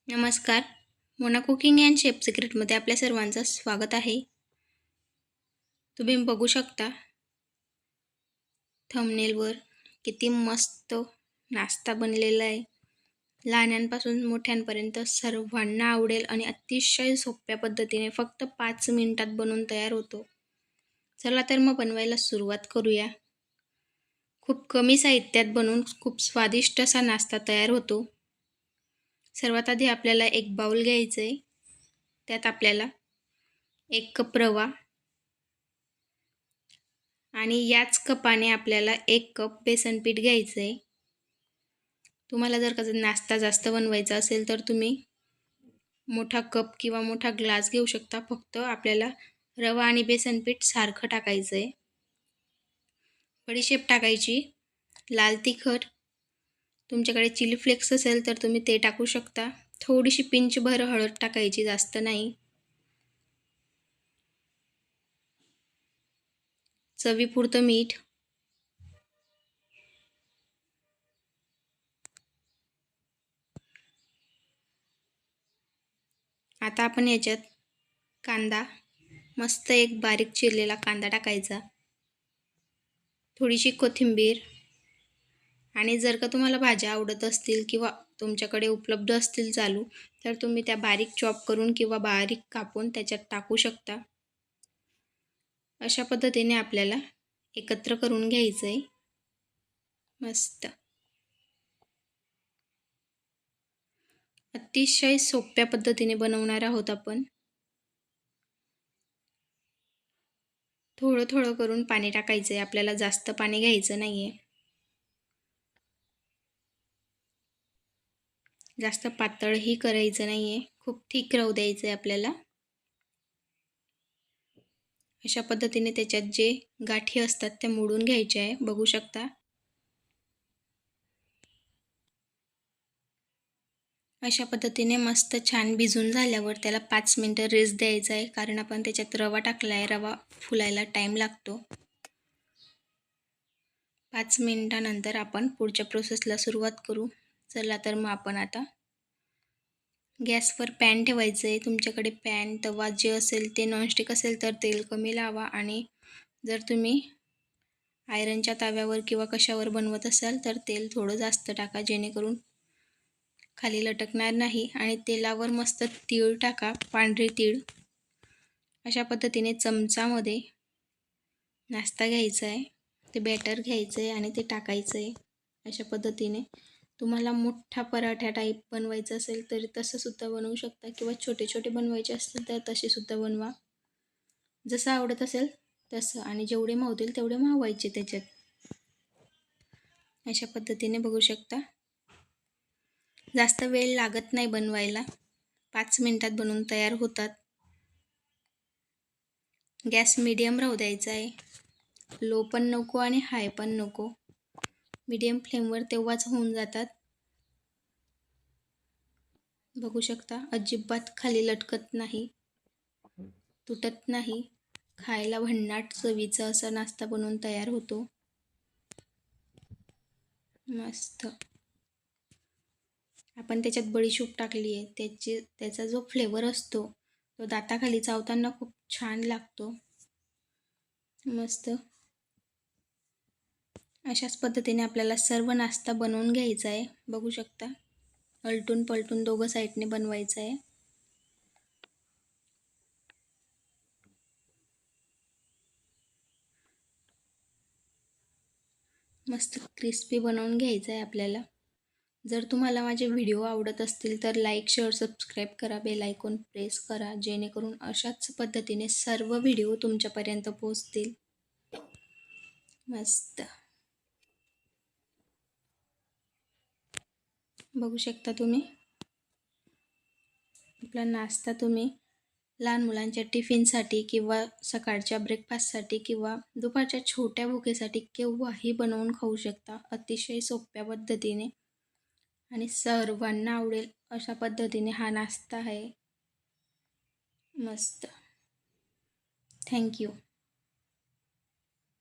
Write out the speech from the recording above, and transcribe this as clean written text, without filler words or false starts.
नमस्कार. Mona cooking and chef सिक्रेटमध्ये आपल्या सर्वांचं स्वागत आहे. तुम्ही बघू शकता थंबनेलवर किती मस्त नाश्ता बनलेला आहे. लहानांपासून मोठ्यांपर्यंत सर्वांना आवडेल आणि अतिशय सोप्या पद्धतीने फक्त 5 मिनिटात बनवून तयार होतो. चला तर मग बनवायला सुरुवात करूया. खूप कमी साहित्यात बनवून खूप स्वादिष्ट असा नाश्ता तयार होतो. सर्वात आधी आपल्याला एक बाउल घ्यायचं आहे. त्यात आपल्याला 1 कप रवा आणि याच कपाने आपल्याला 1 कप बेसन पीठ घ्यायचं आहे. तुम्हाला जर का नाश्ता जास्त बनवायचा असेल तर तुम्ही मोठा कप किंवा मोठा ग्लास घेऊ शकता. फक्त आपल्याला रवा आणि बेसन पीठ सारखं टाकायचं आहे. बडीशेप टाकायची, लाल तिखट, तुमच्याकडे चिली फ्लेक्स असेल तर तुम्ही ते टाकू शकता. थोडीशी पिंचभर हळद टाकायची, जास्त नाही. चवीपुरतं मीठ. आता आपण याच्यात कांदा, मस्त एक बारीक चिरलेला कांदा टाकायचा, थोडीशी कोथिंबीर आणि जर का तुम्हाला भाज्या आवडत असतील किंवा तुमच्याकडे उपलब्ध असतील चालू, तर तुम्ही त्या बारीक चॉप करून किंवा बारीक कापून त्याच्यात टाकू शकता. अशा पद्धतीने आपल्याला एकत्र करून घ्यायचं आहे. मस्त अतिशय सोप्या पद्धतीने बनवणार आहोत आपण. थोडं थोडं करून पाणी टाकायचं आहे. आपल्याला जास्त पाणी घ्यायचं नाही आहे. जास्त पातळही करायचं नाही आहे. खूप थिक राहू द्यायचं आहे आपल्याला. अशा पद्धतीने त्याच्यात जे गाठी असतात त्या मोडून घ्यायच्या आहे. बघू शकता. अशा पद्धतीने मस्त छान भिजून झाल्यावर त्याला 5 मिनटं रेस्ट द्यायचा आहे, कारण आपण त्याच्यात रवा टाकला आहे. रवा फुलायला टाईम लागतो. 5 मिनिटानंतर आपण पुढच्या प्रोसेसला सुरुवात करू. चला तर मग आपण आता गॅसवर पॅन ठेवायचं आहे. तुमच्याकडे पॅन, तवा जे असेल ते नॉनस्टिक असेल तर तेल कमी लावा, आणि जर तुम्ही आयरनच्या तव्यावर किंवा कशावर बनवत असाल तर तेल थोडं जास्त टाका, जेणेकरून खाली लटकणार नाही. आणि तेलावर मस्त तीळ टाका, पांढरे तीळ. अशा पद्धतीने चमचामध्ये नाश्ता घ्यायचा आहे, ते बॅटर घ्यायचं आहे आणि ते टाकायचं आहे. अशा पद्धतीने तुम्हाला मोठा पराठा टाईप बनवायचं असेल तर तसंसुद्धा बनवू शकता, किंवा छोटे छोटे बनवायचे असतील तर तसेसुद्धा बनवा, जसं आवडत असेल तसं. आणि जेवढे मावतील तेवढे मावायचे त्याच्यात. अशा पद्धतीने बघू शकता. जास्त वेळ लागत नाही बनवायला, 5 मिनिटात बनवून तयार होतात. गॅस मीडियम राहू द्यायचा आहे. लो पण नको आणि हाय पण नको. मीडियम फ्लेमवर तेव्हाच होऊन जातात. बघू शकता, अजिबात खाली लटकत नाही, तुटत नाही. खायला भन्नाट चवीचा असा नाश्ता बनवून तयार होतो. मस्त. आपण त्याच्यात बडीशेप टाकली आहे, त्याचा जो फ्लेवर असतो तो दाताखाली चावताना खूप छान लागतो. मस्त. अशाच पद्धतीने आपल्याला सर्व नाश्ता बनवून घ्यायचा आहे. बघू शकता, अलटून पलटून दोघं साईडने बनवायचं आहे. मस्त क्रिस्पी बनवून घ्यायचं आहे आपल्याला. जर तुम्हाला माझे व्हिडिओ आवडत असतील तर लाईक, शेअर, सबस्क्राईब करा, बेल आयकॉन प्रेस करा, जेणेकरून अशाच पद्धतीने सर्व व्हिडिओ तुमच्यापर्यंत पोहोचतील. मस्त. बघू शकता तुम्ही, आपला नाश्ता तुम्ही लहान मुलांच्या टिफिनसाठी किंवा सकाळच्या ब्रेकफास्टसाठी किंवा दुपारच्या छोट्या भुकेसाठी केव्हाही बनवून खाऊ शकता, अतिशय सोप्या पद्धतीने. आणि सर्वांना आवडेल अशा पद्धतीने हा नाश्ता आहे. मस्त. थँक्यू.